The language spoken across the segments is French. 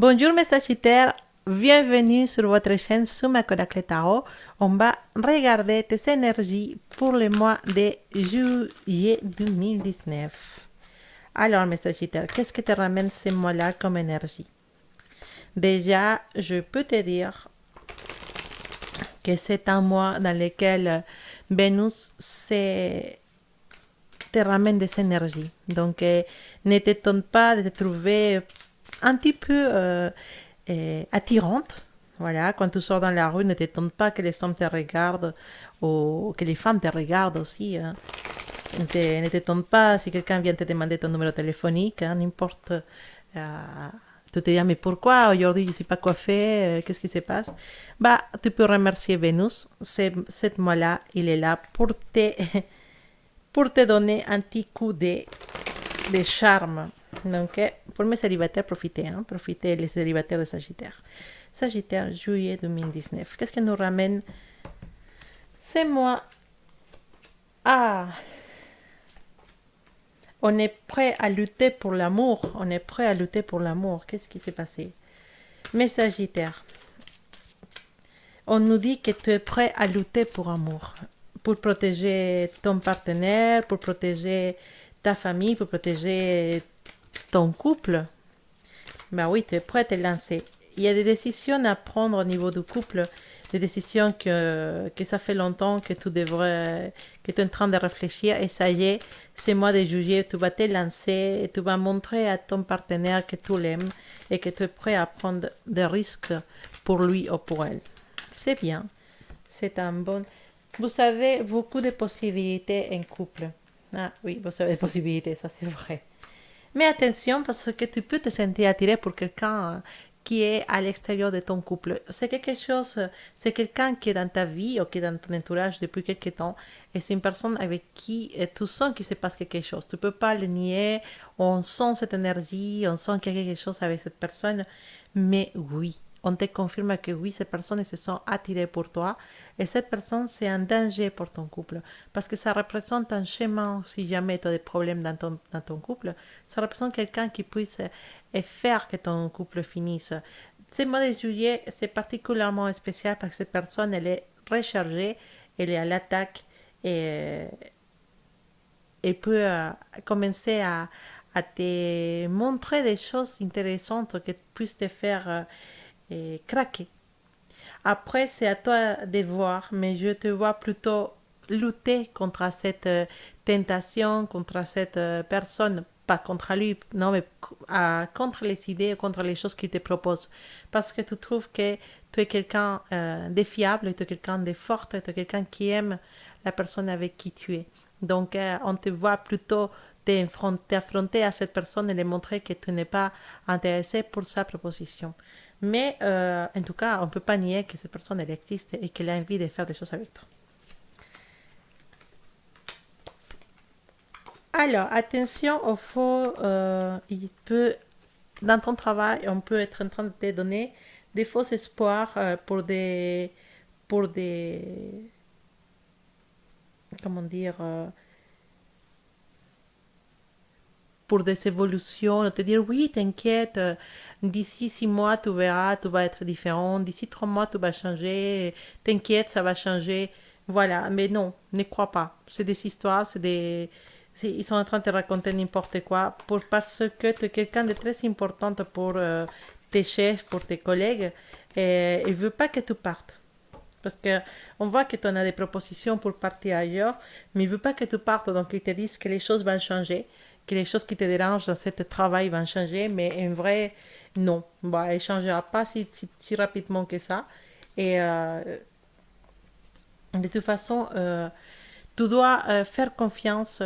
Bonjour mes Sagittaires, bienvenue sur votre chaîne Suma Kodacle Tarot. On va regarder tes énergies pour le mois de juillet 2019. Alors mes Sagittaires, qu'est-ce que te ramène ce mois-là comme énergie? Déjà, je peux te dire que c'est un mois dans lequel Vénus te ramène des énergies. Donc, ne t'étonne pas de te trouver un petit peu attirante. Voilà, quand tu sors dans la rue, ne t'étonne pas que les hommes te regardent ou que les femmes te regardent aussi. Hein. Ne t'étonne pas si quelqu'un vient te demander ton numéro téléphonique, hein, n'importe. Tu te dis, mais pourquoi aujourd'hui je ne suis pas coiffée, qu'est-ce qui se passe? Bah, tu peux remercier Vénus. Cette mois-là, il est là pour te donner un petit coup de charme. Donc, pour mes célibataires, profitez, hein, profitez les célibataires de Sagittaire. Sagittaire, juillet 2019. Qu'est-ce que nous ramène ces mois? Ah, on est prêt à lutter pour l'amour. On est prêt à lutter pour l'amour. Qu'est-ce qui s'est passé? Mes Sagittaires, on nous dit que tu es prêt à lutter pour amour. Pour protéger ton partenaire, pour protéger ta famille, pour protéger ton couple. Ben oui, tu es prêt à te lancer. Il y a des décisions à prendre au niveau du couple, des décisions que ça fait longtemps que que tu es en train de réfléchir et ça y est, ce mois de juillet, tu vas te lancer et tu vas montrer à ton partenaire que tu l'aimes et que tu es prêt à prendre des risques pour lui ou pour elle. C'est bien, c'est un bon... Vous avez beaucoup de possibilités en couple. Ah oui, vous avez des possibilités, ça c'est vrai. Mais attention parce que tu peux te sentir attiré pour quelqu'un qui est à l'extérieur de ton couple. C'est quelque chose, c'est quelqu'un qui est dans ta vie ou qui est dans ton entourage depuis quelque temps et c'est une personne avec qui tu sens qu'il se passe quelque chose. Tu ne peux pas le nier, on sent cette énergie, on sent qu'il y a quelque chose avec cette personne, mais oui, on te confirme que oui, cette personne se sent attirée pour toi et cette personne c'est un danger pour ton couple parce que ça représente un chemin si jamais tu as des problèmes dans ton couple, ça représente quelqu'un qui puisse faire que ton couple finisse. Ce mois de juillet, c'est particulièrement spécial parce que cette personne, elle est rechargée, elle est à l'attaque et elle peut commencer à te montrer des choses intéressantes qui puissent te faire craquer. Après, c'est à toi de voir, mais je te vois plutôt lutter contre cette tentation, contre cette personne, pas contre lui, non, mais contre les idées, contre les choses qu'il te propose. Parce que tu trouves que tu es quelqu'un de fiable, tu es quelqu'un de fort, tu es quelqu'un qui aime la personne avec qui tu es. Donc, on te voit plutôt t'affronter à cette personne et lui montrer que tu n'es pas intéressé pour sa proposition. Mais en tout cas, on ne peut pas nier que cette personne elle existe et qu'elle a envie de faire des choses avec toi. Alors, attention au faux, il peut, dans ton travail, on peut être en train de te donner des faux espoirs pour des, comment dire, pour des évolutions, te dire oui, t'inquiète, d'ici 6 mois, tu verras, tout va être différent, d'ici 3 mois, tout va changer, t'inquiète, ça va changer. Voilà, mais non, ne crois pas. C'est des histoires, ils sont en train de te raconter n'importe quoi parce que tu es quelqu'un de très important pour tes chefs, pour tes collègues, et ils ne veulent pas que tu partes. Parce que on voit que tu en as des propositions pour partir ailleurs, mais ils ne veulent pas que tu partes, donc ils te disent que les choses vont changer, que les choses qui te dérangent dans ce travail vont changer, mais en vrai, non. Bah, elle ne changera pas si rapidement que ça. Et de toute façon, tu dois faire confiance,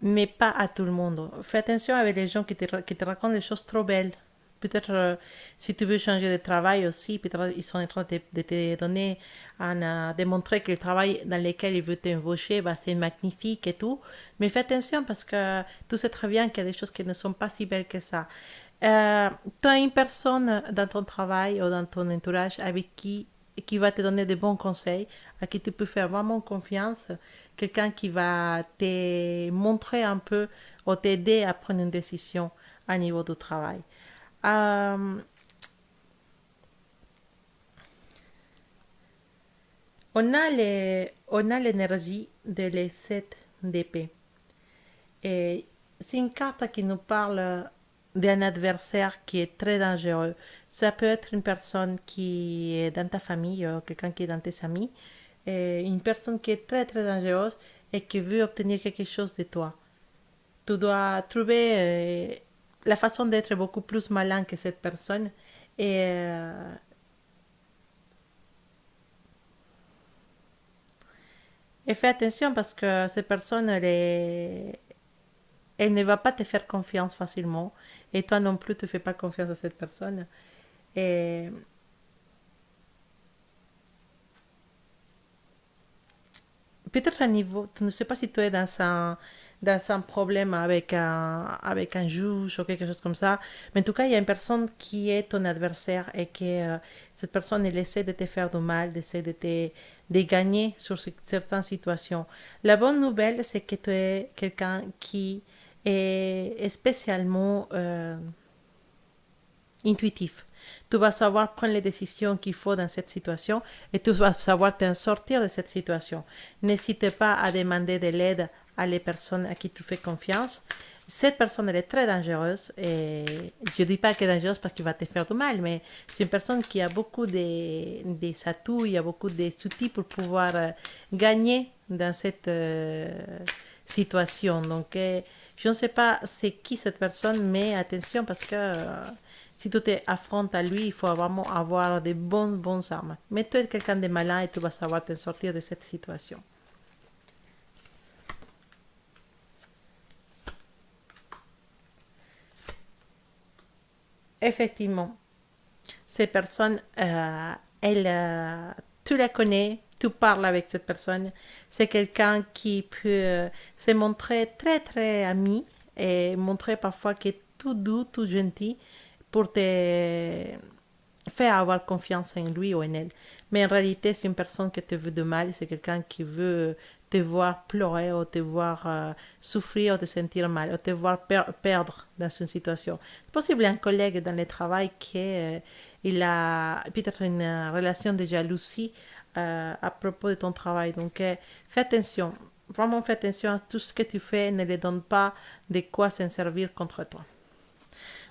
mais pas à tout le monde. Fais attention avec les gens qui te racontent des choses trop belles. Peut-être si tu veux changer de travail aussi, peut-être ils sont en train de te donner, de montrer que le travail dans lequel ils veulent t'embaucher, bah, c'est magnifique et tout. Mais fais attention parce que tu sais très bien qu'il y a des choses qui ne sont pas si belles que ça. Tu as une personne dans ton travail ou dans ton entourage avec qui va te donner de bons conseils, à qui tu peux faire vraiment confiance, quelqu'un qui va te montrer un peu ou t'aider à prendre une décision à niveau du travail. Euh, On a l'énergie de les 7 d'épée. Et c'est une carte qui nous parle d'un adversaire qui est très dangereux. Ça peut être une personne qui est dans ta famille, quelqu'un qui est dans tes amis, et une personne qui est très très dangereuse et qui veut obtenir quelque chose de toi. Tu dois trouver la façon d'être beaucoup plus malin que cette personne et, et fais attention parce que cette personne, elle ne va pas te faire confiance facilement et toi non plus, tu ne fais pas confiance à cette personne. Et peut-être un niveau, je ne sais pas si tu es dans un problème avec un juge ou quelque chose comme ça, mais en tout cas, il y a une personne qui est ton adversaire et que cette personne, elle essaie de te faire du mal, d'essaie de gagner sur certaines situations. La bonne nouvelle, c'est que tu es quelqu'un qui est spécialement intuitif. Tu vas savoir prendre les décisions qu'il faut dans cette situation et tu vas savoir t'en sortir de cette situation. N'hésite pas à demander de l'aide à les personnes à qui tu fais confiance. Cette personne, elle est très dangereuse et je ne dis pas qu'elle est dangereuse parce qu'il va te faire du mal, mais c'est une personne qui a beaucoup de atouts, il y a beaucoup outils pour pouvoir gagner dans cette situation. Donc, je ne sais pas c'est qui cette personne, mais attention parce que si tu t'affrontes à lui, il faut vraiment avoir des bonnes armes. Mais tu es quelqu'un de malin et tu vas savoir te sortir de cette situation. Effectivement, ces personnes, tu la connais, tu parles avec cette personne. C'est quelqu'un qui peut se montrer très très ami et montrer parfois qu'il est tout doux, tout gentil pour te faire avoir confiance en lui ou en elle. Mais en réalité, c'est une personne qui te veut de mal, c'est quelqu'un qui veut te voir pleurer ou te voir souffrir ou te sentir mal ou te voir perdre dans une situation. C'est possible un collègue dans le travail qui il a peut-être une relation de jalousie à propos de ton travail. Donc, fais attention. Vraiment, fais attention à tout ce que tu fais. Ne les donne pas de quoi s'en servir contre toi.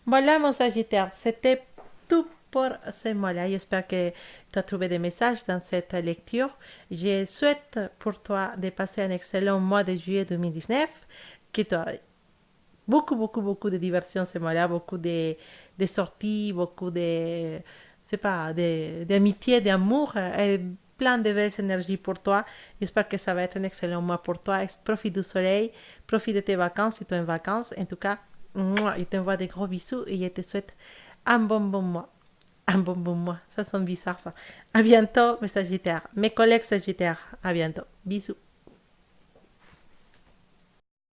Voilà, mon Sagittaire, c'était tout pour ce mois-là. J'espère que tu as trouvé des messages dans cette lecture. Je souhaite pour toi de passer un excellent mois de juillet 2019, que tu as beaucoup de diversion ce mois-là, beaucoup de sorties, beaucoup de, c'est pas, d'amitié, d'amour, et plein de belles énergies pour toi. J'espère que ça va être un excellent mois pour toi. Profite du soleil, profite de tes vacances si tu es en vacances. En tout cas, moi, je t'envoie des gros bisous et je te souhaite un bon mois. Un bon mois. Ça sonne bizarre, ça. À bientôt, mes Sagittaires. Mes collègues Sagittaires. À bientôt. Bisous.